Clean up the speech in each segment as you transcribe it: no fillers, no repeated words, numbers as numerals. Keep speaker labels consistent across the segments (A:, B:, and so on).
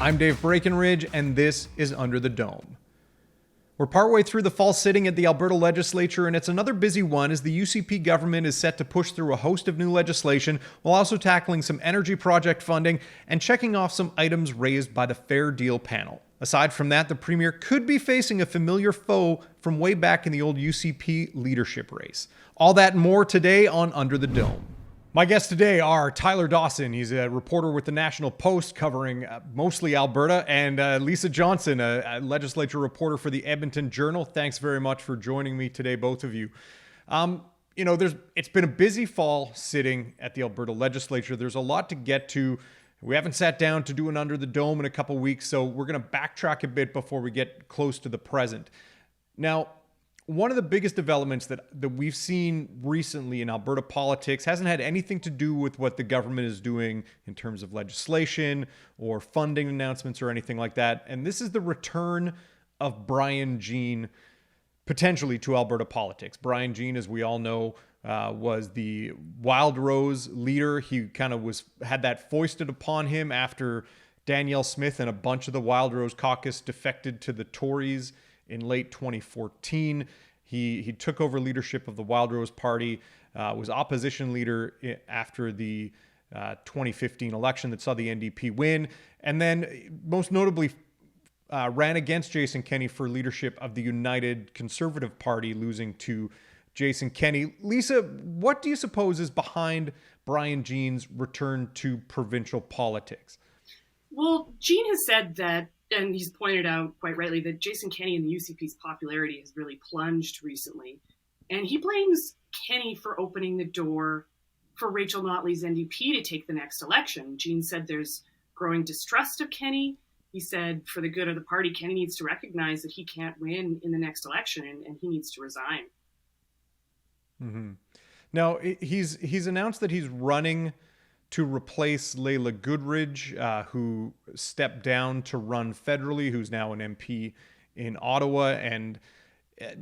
A: I'm Dave Breakenridge, and this is Under the Dome. We're partway through the fall sitting at the Alberta legislature, and it's another busy one as the UCP government is set to push through a host of new legislation while also tackling some energy project funding and checking off some items raised by the Fair Deal panel. Aside from that, the Premier could be facing a familiar foe from way back in the old UCP leadership race. All that and more today on Under the Dome. My guests today are Tyler Dawson. He's a reporter with the National Post covering mostly Alberta, and Lisa Johnson, a legislature reporter for the Edmonton Journal. Thanks very much for joining me today, both of you. It's been a busy fall sitting at the Alberta legislature. There's a lot to get to. We haven't sat down to do an Under the Dome in a couple weeks, so we're going to backtrack a bit before we get close to the present. Now, one of the biggest developments that we've seen recently in Alberta politics hasn't had anything to do with what the government is doing in terms of legislation or funding announcements or anything like that. And this is the return of Brian Jean potentially to Alberta politics. Brian Jean, as we all know, was the Wildrose leader. He kind of had that foisted upon him after Danielle Smith and a bunch of the Wildrose caucus defected to the Tories in late 2014. He took over leadership of the Wildrose Party, was opposition leader after the 2015 election that saw the NDP win, and then most notably ran against Jason Kenney for leadership of the United Conservative Party, losing to Jason Kenney. Lisa, what do you suppose is behind Brian Jean's return to provincial politics?
B: Well, Jean has said that, and he's pointed out quite rightly, that Jason Kenney and the UCP's popularity has really plunged recently. And he blames Kenney for opening the door for Rachel Notley's NDP to take the next election. Jean said there's growing distrust of Kenney. He said for the good of the party, Kenney needs to recognize that he can't win in the next election and he needs to resign.
A: Mm-hmm. Now, he's announced that he's running to replace Leila Goodridge, who stepped down to run federally, who's now an MP in Ottawa. And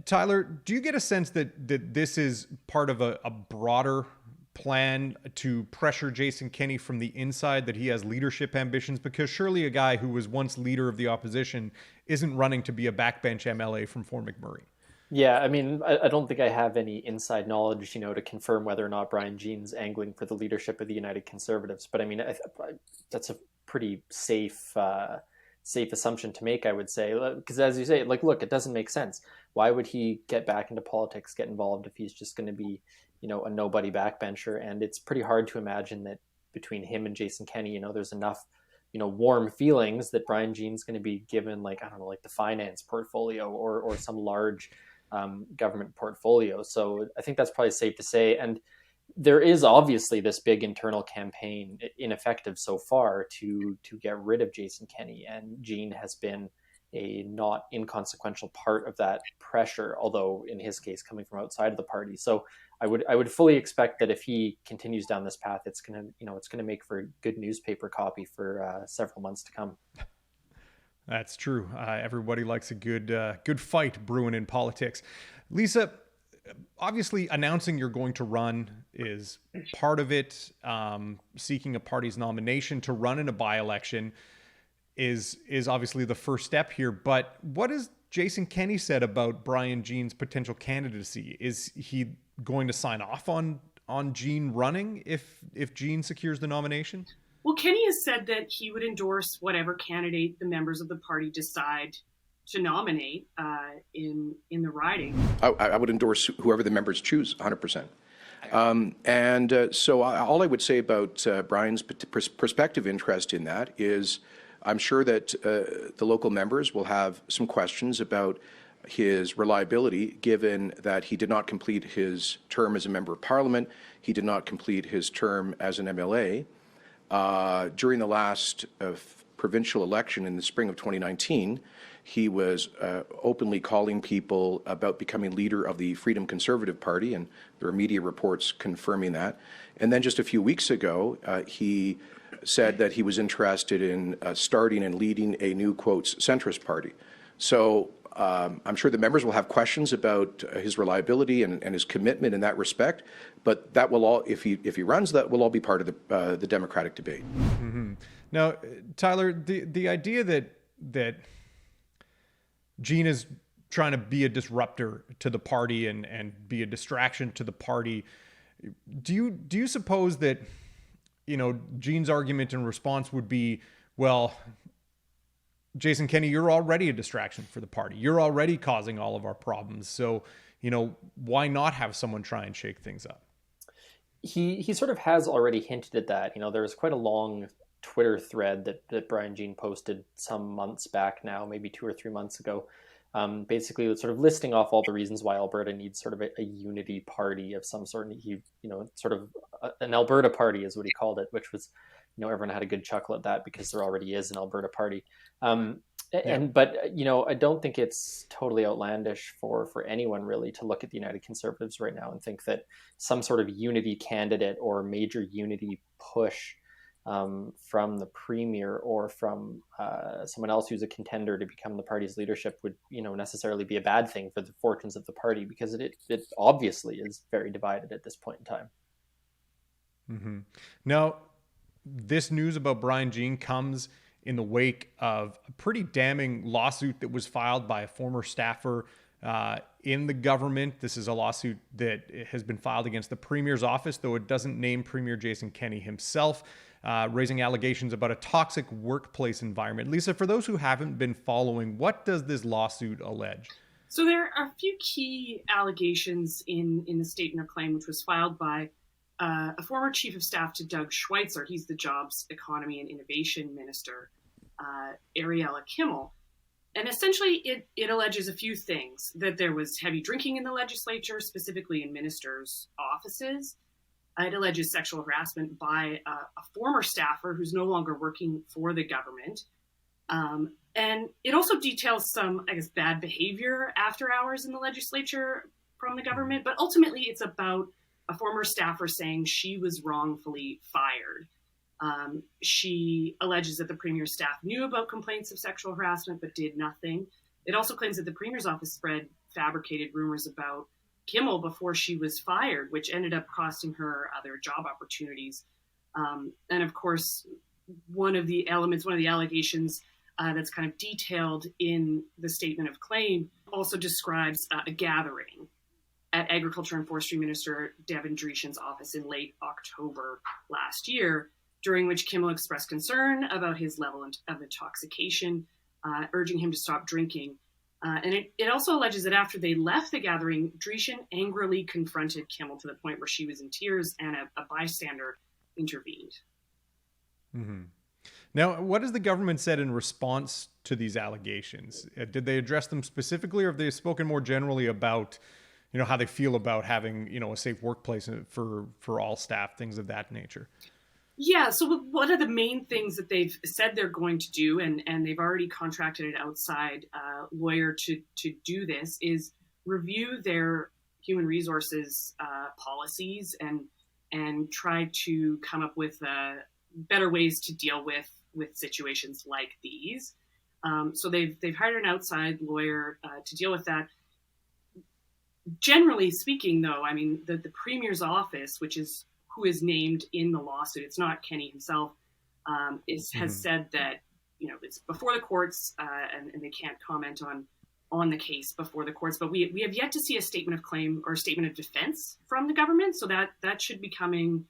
A: Tyler, do you get a sense that this is part of a broader plan to pressure Jason Kenney from the inside, that he has leadership ambitions? Because surely a guy who was once leader of the opposition isn't running to be a backbench MLA from Fort McMurray.
C: Yeah, I mean, I don't think I have any inside knowledge, to confirm whether or not Brian Jean's angling for the leadership of the United Conservatives. But I mean, that's a pretty safe assumption to make, I would say. Because as you say, look, it doesn't make sense. Why would he get back into politics, get involved if he's just going to be, a nobody backbencher? And it's pretty hard to imagine that between him and Jason Kenney, there's enough warm feelings that Brian Jean's going to be given, the finance portfolio or some large government portfolio. So I think that's probably safe to say. And there is obviously this big internal campaign, ineffective so far, to get rid of Jason Kenney. And Jean has been a not inconsequential part of that pressure, although in his case coming from outside of the party. So I would fully expect that if he continues down this path, it's gonna make for good newspaper copy for several months to come.
A: That's true. Everybody likes a good fight brewing in politics. Lisa, obviously announcing you're going to run is part of it. Seeking a party's nomination to run in a by-election is obviously the first step here. But what has Jason Kenney said about Brian Jean's potential candidacy? Is he going to sign off on Jean running if Jean secures the nomination?
B: Well, Kenney has said that he would endorse whatever candidate the members of the party decide to nominate in the riding.
D: I would endorse whoever the members choose, 100%. So all I would say about Brian's prospective interest in that is I'm sure that the local members will have some questions about his reliability, given that he did not complete his term as a member of Parliament, he did not complete his term as an MLA. During the last provincial election in the spring of 2019, he was openly calling people about becoming leader of the Freedom Conservative Party, and there are media reports confirming that. And then just a few weeks ago, he said that he was interested in starting and leading a new, quotes, centrist party. So I'm sure the members will have questions about his reliability and his commitment in that respect, but that will all, if he runs, that will all be part of the democratic debate.
A: Mm-hmm. Now, Tyler, the idea that Jean is trying to be a disruptor to the party and be a distraction to the party, do you suppose that, Jean's argument in response would be, well, Jason Kenney, you're already a distraction for the party. You're already causing all of our problems. So, why not have someone try and shake things up?
C: He sort of has already hinted at that. There was quite a long Twitter thread that Brian Jean posted some months back now, maybe 2 or 3 months ago, basically sort of listing off all the reasons why Alberta needs sort of a unity party of some sort. And he, sort of an Alberta party is what he called it, which was, everyone had a good chuckle at that because there already is an Alberta party. But I don't think it's totally outlandish for anyone really to look at the United Conservatives right now and think that some sort of unity candidate or major unity push from the premier or from someone else who's a contender to become the party's leadership would, necessarily be a bad thing for the fortunes of the party, because it obviously is very divided at this point in time.
A: Mm-hmm. Now, this news about Brian Jean comes in the wake of a pretty damning lawsuit that was filed by a former staffer in the government. This is a lawsuit that has been filed against the Premier's office, though it doesn't name Premier Jason Kenney himself, raising allegations about a toxic workplace environment. Lisa, for those who haven't been following, what does this lawsuit allege?
B: So there are a few key allegations in the statement of claim, which was filed by a former chief of staff to Doug Schweitzer. He's the Jobs, Economy and Innovation Minister, Ariella Kimmel. And essentially, it alleges a few things: that there was heavy drinking in the legislature, specifically in ministers' offices. It alleges sexual harassment by a former staffer who's no longer working for the government. And it also details some, bad behavior after hours in the legislature from the government. But ultimately, it's about a former staffer saying she was wrongfully fired. She alleges that the Premier's staff knew about complaints of sexual harassment but did nothing. It also claims that the Premier's office spread fabricated rumors about Kimmel before she was fired, which ended up costing her other job opportunities. And of course, one of the allegations that's kind of detailed in the statement of claim also describes a gathering at Agriculture and Forestry Minister Devin Dreeshen's office in late October last year, during which Kimmel expressed concern about his level of intoxication, urging him to stop drinking. And it also alleges that after they left the gathering, Dreeshen angrily confronted Kimmel to the point where she was in tears and a bystander intervened.
A: Mm-hmm. Now, what has the government said in response to these allegations? Did they address them specifically, or have they spoken more generally about, how they feel about having, a safe workplace for all staff, things of that nature?
B: Yeah, so one of the main things that they've said they're going to do, and they've already contracted an outside lawyer to do this, is review their human resources policies and try to come up with better ways to deal with situations like these. So they've hired an outside lawyer to deal with that. Generally speaking, though, the Premier's office, which is who is named in the lawsuit, it's not Kenney himself, has said that it's before the courts and they can't comment on the case before the courts. But we have yet to see a statement of claim or a statement of defense from the government, so that should be coming,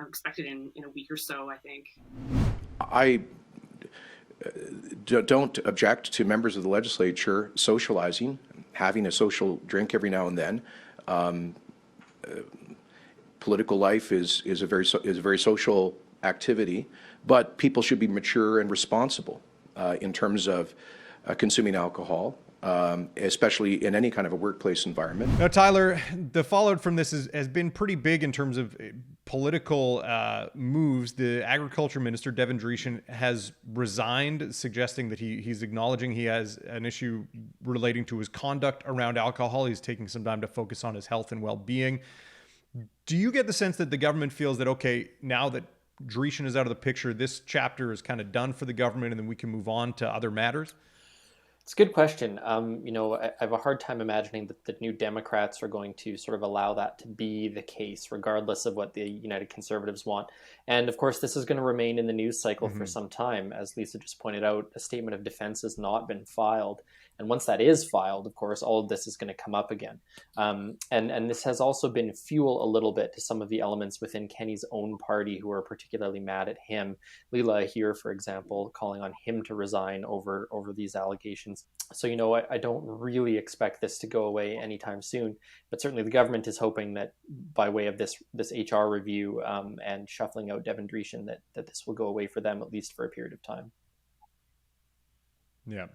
B: expected in a week or so, I think.
D: I don't object to members of the legislature socializing, having a social drink every now and then. Political life is a very social activity, but people should be mature and responsible in terms of consuming alcohol, especially in any kind of a workplace environment.
A: Now, Tyler, the fallout from this has been pretty big in terms of political moves. The Agriculture Minister, Devin Dreeshen, has resigned, suggesting that he's acknowledging he has an issue relating to his conduct around alcohol. He's taking some time to focus on his health and well-being. Do you get the sense that the government feels that, okay, now that Dreeshen is out of the picture, this chapter is kind of done for the government and then we can move on to other matters?
C: It's a good question. I have a hard time imagining that the New Democrats are going to sort of allow that to be the case, regardless of what the United Conservatives want. And of course, this is going to remain in the news cycle for some time. As Lisa just pointed out, a statement of defense has not been filed. And once that is filed, of course, all of this is going to come up again. And this has also been fuel a little bit to some of the elements within Kenney's own party who are particularly mad at him. Leela here, for example, calling on him to resign over these allegations. So, I don't really expect this to go away anytime soon. But certainly the government is hoping that by way of this HR review and shuffling out Devin Dreeshen, that this will go away for them, at least for a period of time.
A: Yeah.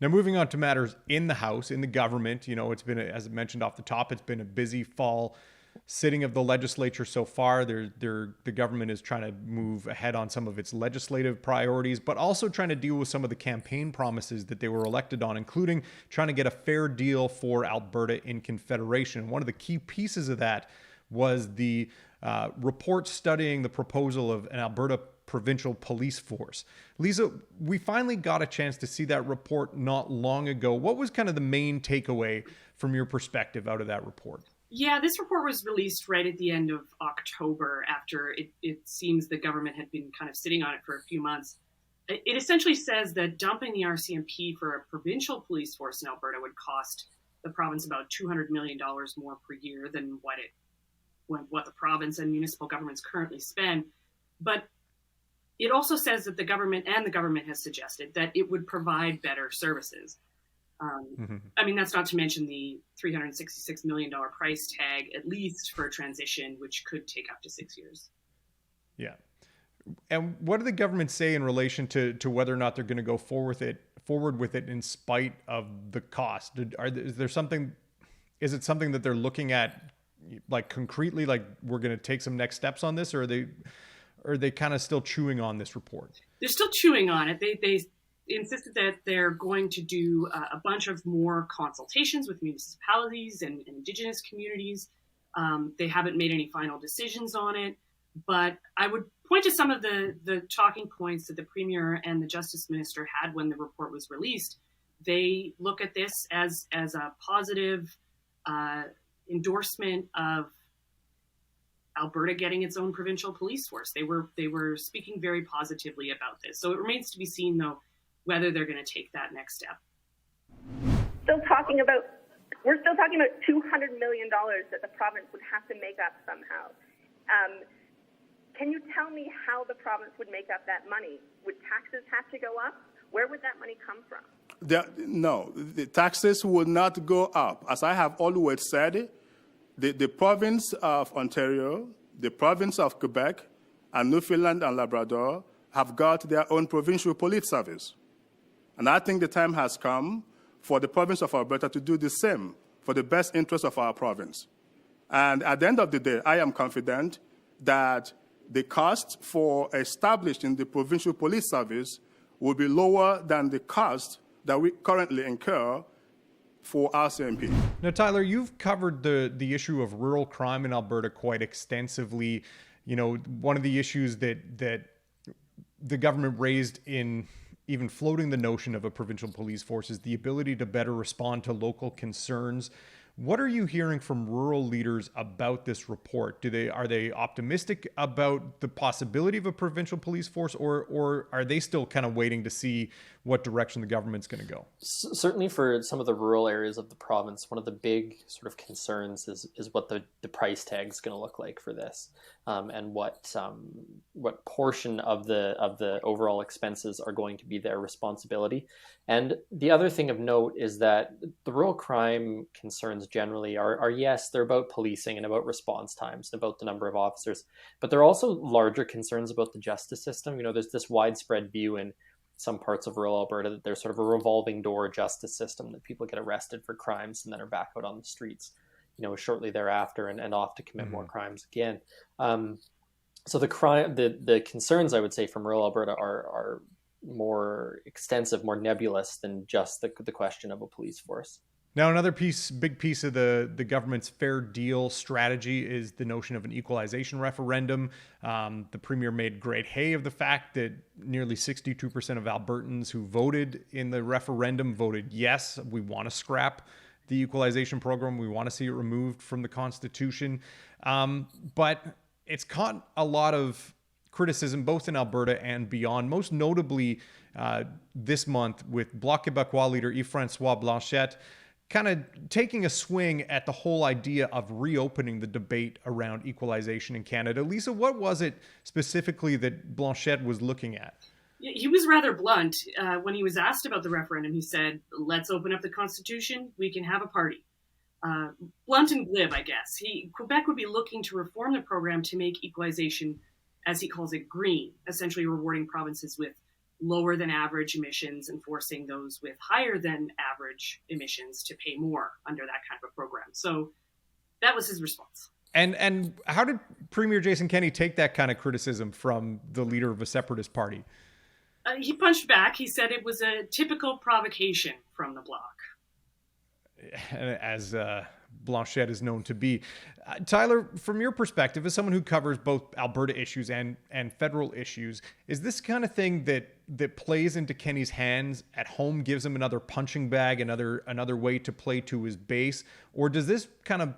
A: Now, moving on to matters in the House, in the government, it's been, as mentioned off the top, it's been a busy fall sitting of the legislature so far. The government is trying to move ahead on some of its legislative priorities, but also trying to deal with some of the campaign promises that they were elected on, including trying to get a fair deal for Alberta in Confederation. One of the key pieces of that was the report studying the proposal of an Alberta provincial police force. Lisa, we finally got a chance to see that report not long ago. What was kind of the main takeaway from your perspective out of that report?
B: Yeah, this report was released right at the end of October after it seems the government had been kind of sitting on it for a few months. It essentially says that dumping the RCMP for a provincial police force in Alberta would cost the province about $200 million more per year than what the province and municipal governments currently spend. But it also says that the government has suggested that it would provide better services. I mean, that's not to mention the $366 million price tag, at least for a transition, which could take up to 6 years. Yeah.
A: And what did the government say in relation to whether or not they're going to go forward with it in spite of the cost? Is it something that they're looking at, like concretely, like we're going to take some next steps on this, or are they kind of still chewing on this report?
B: They're still chewing on it. They insisted that they're going to do a bunch of more consultations with municipalities and Indigenous communities. They haven't made any final decisions on it, but I would point to some of the talking points that the Premier and the Justice Minister had when the report was released. They look at this as a positive endorsement of Alberta getting its own provincial police force. They were speaking very positively about this. So it remains to be seen, though, whether they're going to take that next step.
E: We're still talking about $200 million that the province would have to make up somehow. Can you tell me how the province would make up that money? Would taxes have to go up? Where would that money come from?
F: No, the taxes would not go up. As I have always said, the province of Ontario, the province of Quebec, and Newfoundland and Labrador have got their own provincial police service. And I think the time has come for the province of Alberta to do the same for the best interest of our province. And at the end of the day, I am confident that the cost for establishing the provincial police service will be lower than the cost that we currently incur for RCMP.
A: Now, Tyler, you've covered the issue of rural crime in Alberta quite extensively. One of the issues that the government raised in even floating the notion of a provincial police force is the ability to better respond to local concerns. What are you hearing from rural leaders about this report? Are they optimistic about the possibility of a provincial police force, or are they still kind of waiting to see what direction the government's going to go?
C: Certainly for some of the rural areas of the province, one of the big sort of concerns is what the price tag is going to look like for this, and what portion of the overall expenses are going to be their responsibility. And the other thing of note is that the rural crime concerns generally are yes, they're about policing and about response times and about the number of officers, but they're also larger concerns about the justice system. There's this widespread view in some parts of rural Alberta that there's sort of a revolving door justice system, that people get arrested for crimes and then are back out on the streets, shortly thereafter and off to commit more crimes again. So the concerns, I would say, from rural Alberta are more extensive, more nebulous than just the question of a police force.
A: Now, another big piece of the government's fair deal strategy is the notion of an equalization referendum. The premier made great hay of the fact that nearly 62% of Albertans who voted in the referendum voted yes, we want to scrap the equalization program. We want to see it removed from the Constitution. But it's caught a lot of criticism, both in Alberta and beyond, most notably this month with Bloc Québécois leader Yves-François Blanchet kind of taking a swing at the whole idea of reopening the debate around equalization in Canada. Lisa, what was it specifically that Blanchet was looking at?
B: He was rather blunt. When he was asked about the referendum, he said, let's open up the Constitution, we can have a party. Blunt and glib, I guess. Quebec would be looking to reform the program to make equalization, as he calls it, green, essentially rewarding provinces with lower than average emissions and forcing those with higher than average emissions to pay more under that kind of a program. So that was his response.
A: And how did Premier Jason Kenney take that kind of criticism from the leader of a separatist party?
B: He punched back. He said it was a typical provocation from the Bloc.
A: As Blanchet is known to be. Tyler, from your perspective, as someone who covers both Alberta issues and federal issues, is this kind of thing that plays into Kenney's hands at home, gives him another punching bag, another way to play to his base? Or does this kind of,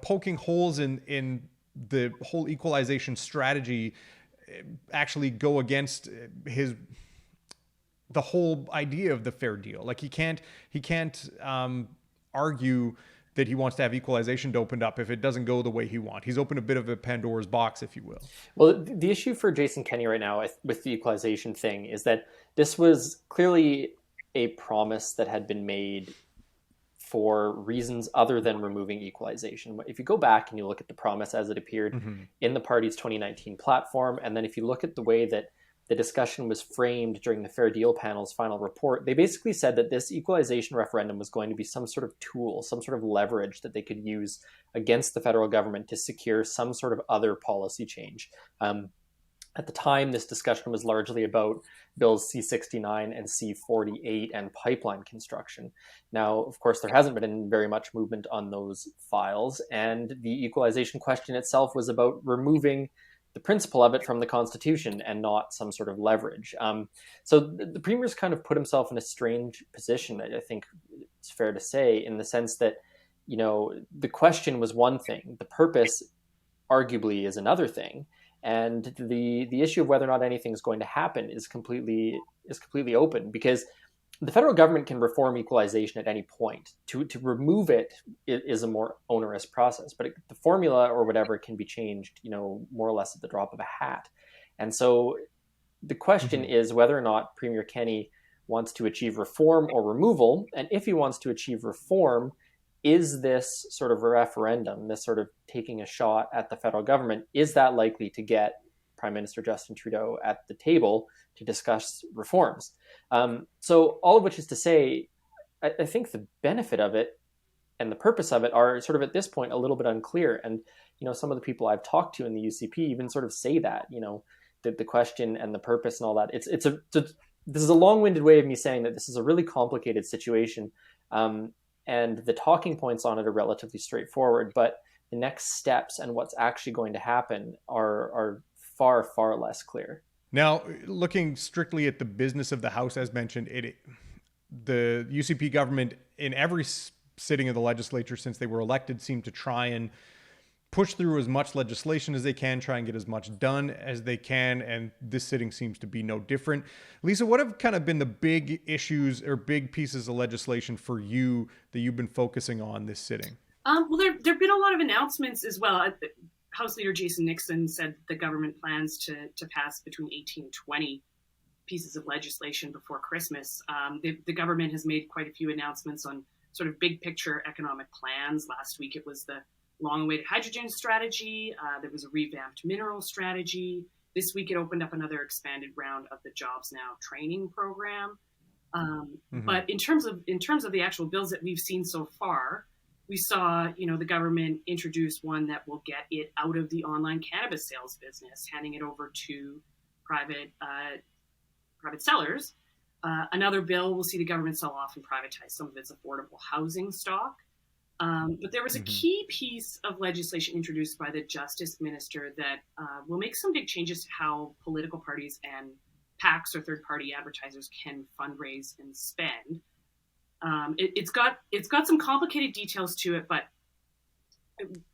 A: poking holes in the whole equalization strategy actually go against the whole idea of the fair deal? Like he can't argue that he wants to have equalization opened up if it doesn't go the way he wants. He's opened a bit of a Pandora's box, if you will.
C: Well, the issue for Jason Kenney right now with the equalization thing is that this was clearly a promise that had been made for reasons other than removing equalization. If you go back and you look at the promise as it appeared in the party's 2019 platform, and then if you look at the way that the discussion was framed during the Fair Deal panel's final report, they basically said that this equalization referendum was going to be some sort of tool, some sort of leverage that they could use against the federal government to secure some sort of other policy change. At the time, this discussion was largely about Bills C-69 and C-48 and pipeline construction. Now, of course, there hasn't been very much movement on those files, and the equalization question itself was about removing the principle of it from the Constitution and not some sort of leverage. So the Premier's kind of put himself in a strange position, I think it's fair to say, in the sense that, the question was one thing, the purpose arguably is another thing. And the issue of whether or not anything's going to happen is completely open, because the federal government can reform equalization at any point. To remove it is a more onerous process, but the formula or whatever can be changed, more or less at the drop of a hat. And so the question is whether or not Premier Kenney wants to achieve reform or removal. And if he wants to achieve reform, is this sort of a referendum, this sort of taking a shot at the federal government, is that likely to get Prime Minister Justin Trudeau at the table to discuss reforms? So all of which is to say, I think the benefit of it and the purpose of it are sort of at this point a little bit unclear. And, some of the people I've talked to in the UCP even sort of say that, that the question and the purpose and all that, this is a long-winded way of me saying that this is a really complicated situation. And the talking points on it are relatively straightforward, but the next steps and what's actually going to happen are far, far less clear.
A: Now, looking strictly at the business of the House, as mentioned, the UCP government in every sitting of the legislature since they were elected seemed to try and push through as much legislation as they can, try and get as much done as they can, and this sitting seems to be no different. Lisa, what have kind of been the big issues or big pieces of legislation for you that you've been focusing on this sitting?
B: Well, there have been a lot of announcements as well. House Leader Jason Nixon said the government plans to pass between 18 and 20 pieces of legislation before Christmas. The government has made quite a few announcements on sort of big picture economic plans. Last week it was the long-awaited hydrogen strategy. There was a revamped mineral strategy. This week it opened up another expanded round of the Jobs Now training program. But in terms of the actual bills that we've seen so far, we saw, the government introduce one that will get it out of the online cannabis sales business, handing it over to private sellers. Another bill will see the government sell off and privatize some of its affordable housing stock. But there was a key piece of legislation introduced by the Justice Minister that will make some big changes to how political parties and PACs or third-party advertisers can fundraise and spend. It's got some complicated details to it, but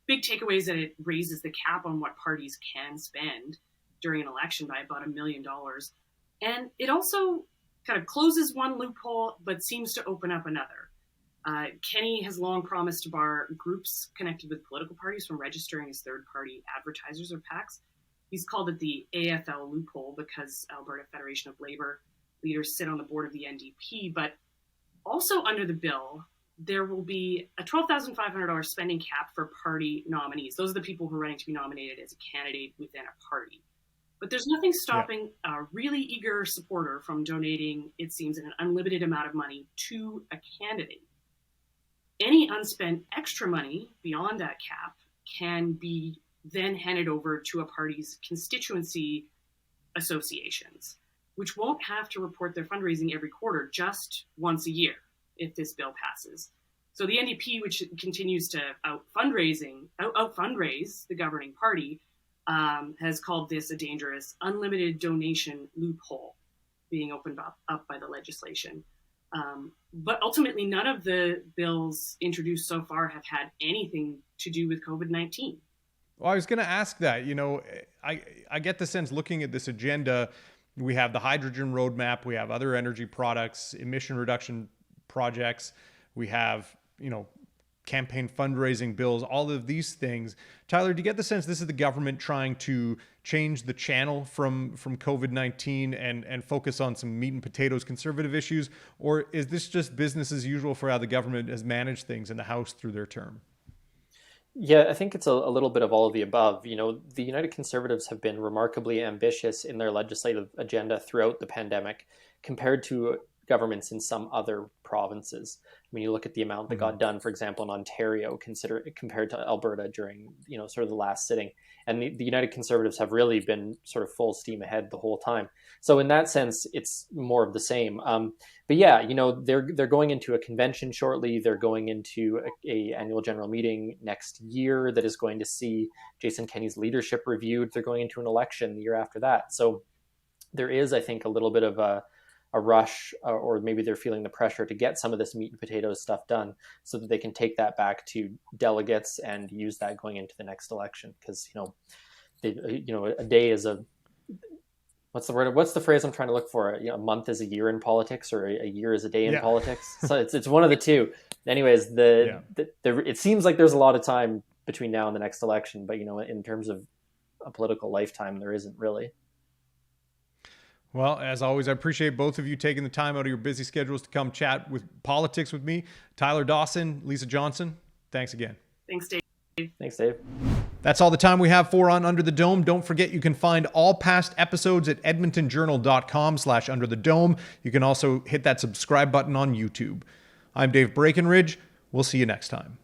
B: big takeaway is that it raises the cap on what parties can spend during an election by about $1 million. And it also kind of closes one loophole, but seems to open up another. Kenney has long promised to bar groups connected with political parties from registering as third-party advertisers or PACs. He's called it the AFL loophole because Alberta Federation of Labour leaders sit on the board of the NDP. But also under the bill, there will be a $12,500 spending cap for party nominees. Those are the people who are running to be nominated as a candidate within a party. But there's nothing stopping a really eager supporter from donating, it seems, an unlimited amount of money to a candidate. Any unspent extra money beyond that cap can be then handed over to a party's constituency associations, which won't have to report their fundraising every quarter, just once a year if this bill passes. So the NDP, which continues to out-fundraise the governing party, has called this a dangerous unlimited donation loophole being opened up by the legislation. But ultimately, none of the bills introduced so far have had anything to do with COVID-19.
A: Well, I was going to ask that. You know, I get the sense looking at this agenda, we have the hydrogen roadmap, we have other energy products, emission reduction projects, we have, you know, campaign fundraising bills, all of these things. Tyler, do you get the sense this is the government trying to change the channel from COVID-19 and focus on some meat and potatoes conservative issues? Or is this just business as usual for how the government has managed things in the House through their term?
C: Yeah, I think it's a little bit of all of the above. You know, the United Conservatives have been remarkably ambitious in their legislative agenda throughout the pandemic compared to governments in some other provinces. I mean, you look at the amount that got done, for example, in Ontario, compared to Alberta during, you know, sort of the last sitting. And the United Conservatives have really been sort of full steam ahead the whole time. So in that sense, it's more of the same. But yeah, you know, they're going into a convention shortly. They're going into a annual general meeting next year that is going to see Jason Kenney's leadership reviewed. They're going into an election the year after that. So there is, I think, a little bit of a rush, or maybe they're feeling the pressure to get some of this meat and potatoes stuff done so that they can take that back to delegates and use that going into the next election. Because, a day is what's the word? What's the phrase I'm trying to look for? You know, a month is a year in politics, or a year is a day in politics. So it's one of the two. Anyways, it seems like there's a lot of time between now and the next election, but, you know, in terms of a political lifetime, there isn't really.
A: Well, as always, I appreciate both of you taking the time out of your busy schedules to come chat with politics with me. Tyler Dawson, Lisa Johnson, thanks again.
B: Thanks, Dave.
C: Thanks, Dave.
A: That's all the time we have for on Under the Dome. Don't forget you can find all past episodes at edmontonjournal.com/underthedome. You can also hit that subscribe button on YouTube. I'm Dave Breakenridge. We'll see you next time.